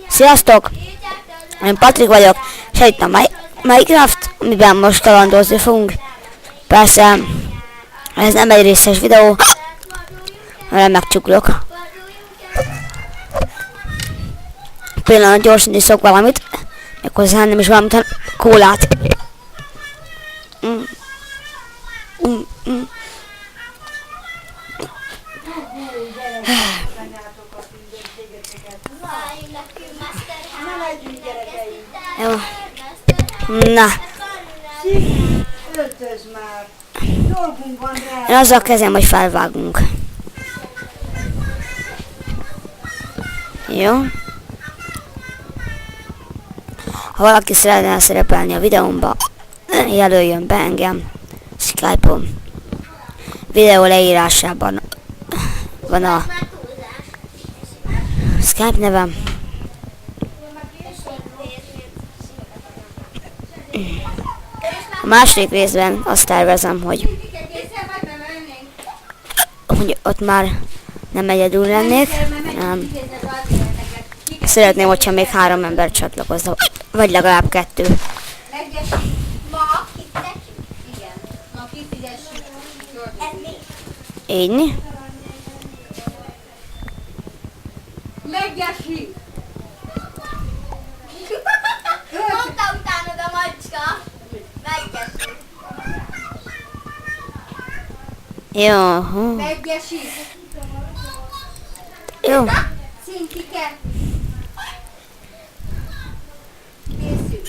Sziasztok! Én Patrik vagyok, és itt a Minecraft, amiben most kalandozni fogunk. Persze, ez nem egy részes videó, hanem megcsuklok. Pillanat, gyorsan iszok valamit, méghozzá nem is valamit, hanem kólát. Jó. Na. Én azzal kezdem, hogy felvágunk. Jó. Ha valaki szeretne szerepelni a videómba, jelöljön be engem Skype-on. Videó leírásában van a Skype nevem. A második részben azt tervezem, hogy ott már nem egyedül lennék, hanem szeretném, hogyha még 3 ember csatlakozna, vagy legalább 2. Így. Megjessük! Mondta utánad a macska! Megjessük! Jó. Megjessük! Jó. Szintike! Készül!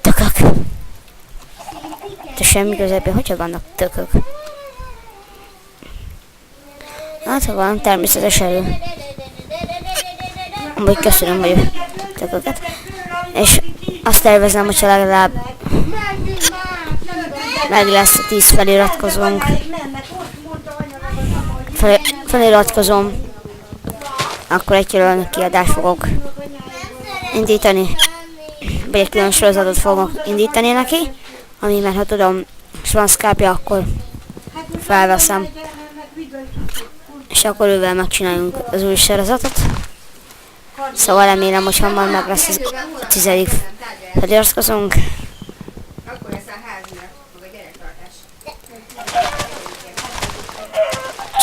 Tökök. De semmi közepén, hogyha vannak tökök? Hát, ha van, természetes elő. Amúgy köszönöm, hogy tököket. És azt tervezem, hogyha legalább meg lesz a 10 feliratkozónk. Feliratkozom. Akkor egy külön kiadást fogok indítani. Vagy egy külön sorozatot fogok indítani neki. Ami már ha tudom, és van Skype-ja, akkor felveszem. És akkor ővel megcsináljunk az új sorozatot. Szóval remélem, hogy hamar meg lesz a 10. feliratkozónk. Akkor lesz a háziak, meg a gyerektartás.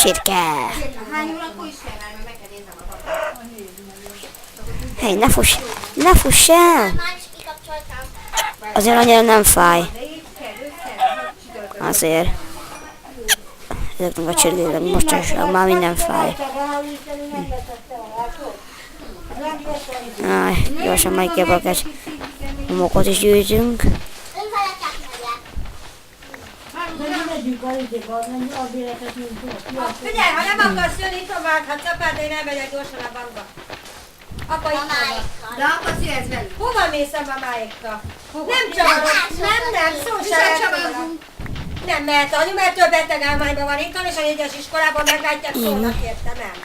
Csirke! Hány órakor is kell már, meg kell néznem a papát. Hely, ne fuss! Ne fuss el! Azért annyira nem fáj. Azért. Ezeknek a csirkéknek mostanság már minden fáj. Gyorsan megképek egy homokot is gyűjtünk. Figyelj, ha nem akarsz jönni, itt tovább, hát csapád, én elmegyek gyorsan a bankba. Apa itt van. De akkor szívesz velünk. Hova mész a mamáékkal? Nem csavarok, nem, szó se lehet. Nem mehet anyu, mert több beteg állmányban van itt, és a 4-es iskolában meglátják, szólnak érte, nem.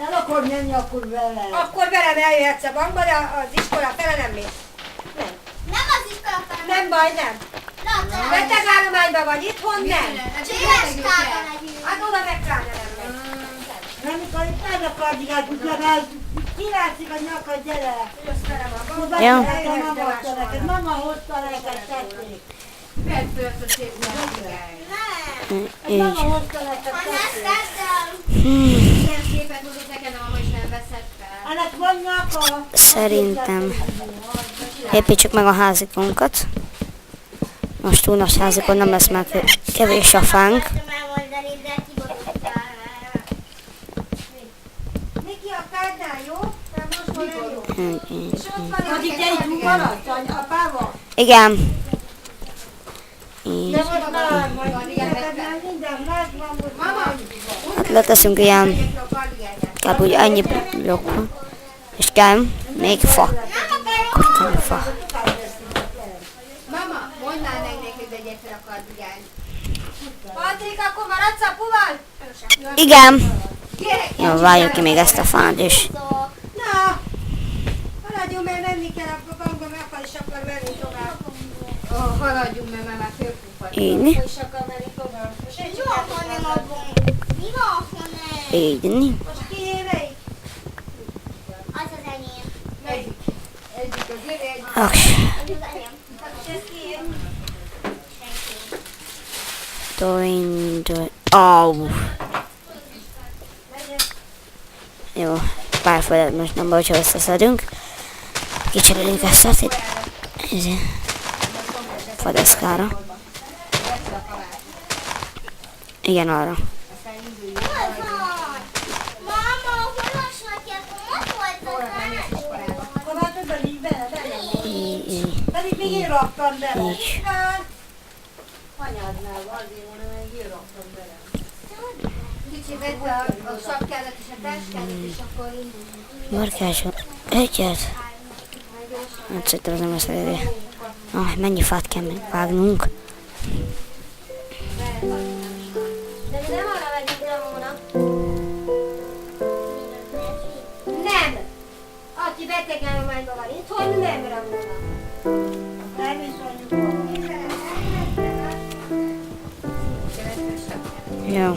El akar menni, akkor vele. Akkor velem eljöhetsz a bankba, de az iskola fele nem mész. Nem. Nem az iskola fel. Nem baj, nem. Beteg állományban vagy itthon, nem. Csilleskában együtt. Hát oda meg pláne nem megy. Nem, mikor itt el akarják, utána kilátszik a nyakad, gyere. Jössz velem a bankba, Ja. eljöhetsz, de Hozta neked, mama hozta neked, tették. Nem. Így. Mama hozta neked, Ha tették. nem teszem. Ilyen szépet hozok neked, de mama is nem veszed fel. Ennek van nyaka. Szerintem építsük meg a házikonkat. Most túl nagy házikon nem lesz, mert kevés a fánk. Elmondani, de kibogottál. Miki, a kádnál, jó? Nem most van nem jó. És ott van Addig te itt maradsz, apával? Igen. Így. De most már majd neked már minden megvan, most Mama! Hát leteszünk ilyen, kb. Úgy ennyi blokkot. És kell még fa. Kell fa. Mama, mondd már meg neked, hogy egyet fel akar vigyázni. Patrik, akkor maradsz apuval? Igen. Jó, várjuk ki még ezt a fát is. Na! Haladjunk, mert menni kell a bankba, mert apa is akar menni tovább. Haladjunk, mert már fölpuffad. Így. Apa is akar menni tovább. Most egy Jó, akkor nem adunk. Mi van, ha nem? Így. Most kiéne Aks. Au. Jó, pár földet most nem baj, hogyha összeszedünk. Kicserélünk ezt a fadeszkára. Igen, arra. Hova tudod így bele? Pedig még én raktam bele. Így. Anyádnál van, azért mondom, hogy én raktam bele. Kicsi vedd a sapkádat és a táskádat, és akkor indulunk. Markások. Egyet. Hát szerintem ez nem lesz elérő. Mennyi fát kell még vágnunk. De mi nem arra megyünk, Ramona? Nem! Aki betegállományban van itthon, nem, Ramona. Nem is mondjuk. Jó.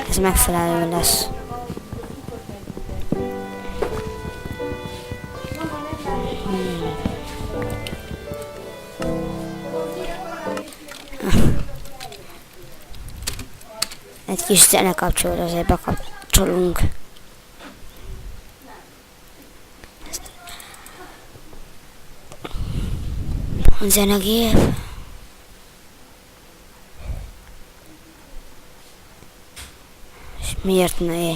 Ez megfelelő lesz. Egy kis zene kapcsolód, azért bekapcsolunk. A zenegép. És miért ne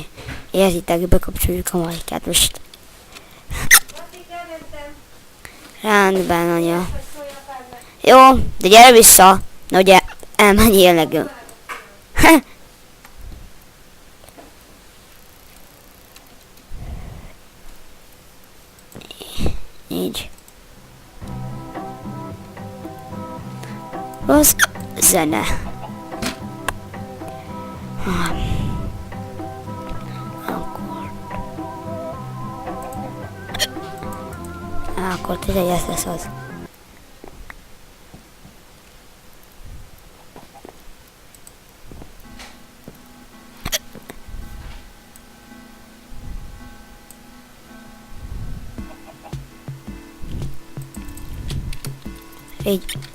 értitek, bekapcsoljuk a majkát most. Rendben, anya. Jó, de gyere vissza. Na ugye, elmenjél legő. Így. Az zene. Akkor 11 lesz az.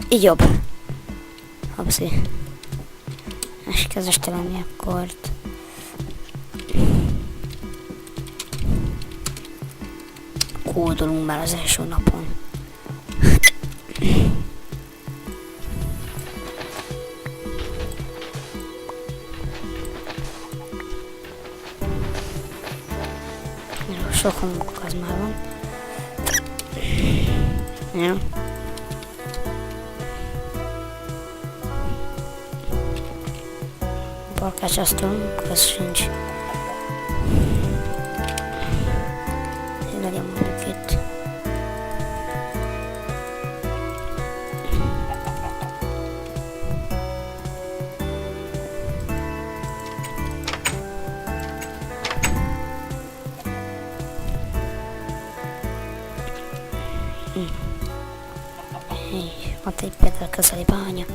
Így jobb. Hopszi. És kezdesz tenni akkord. Kódolunk már az első napon. Sok munkak az már van. Ja. Parkácsasztunk, az sincs. Legyen mondjuk itt. Ott egy például közeli bánya.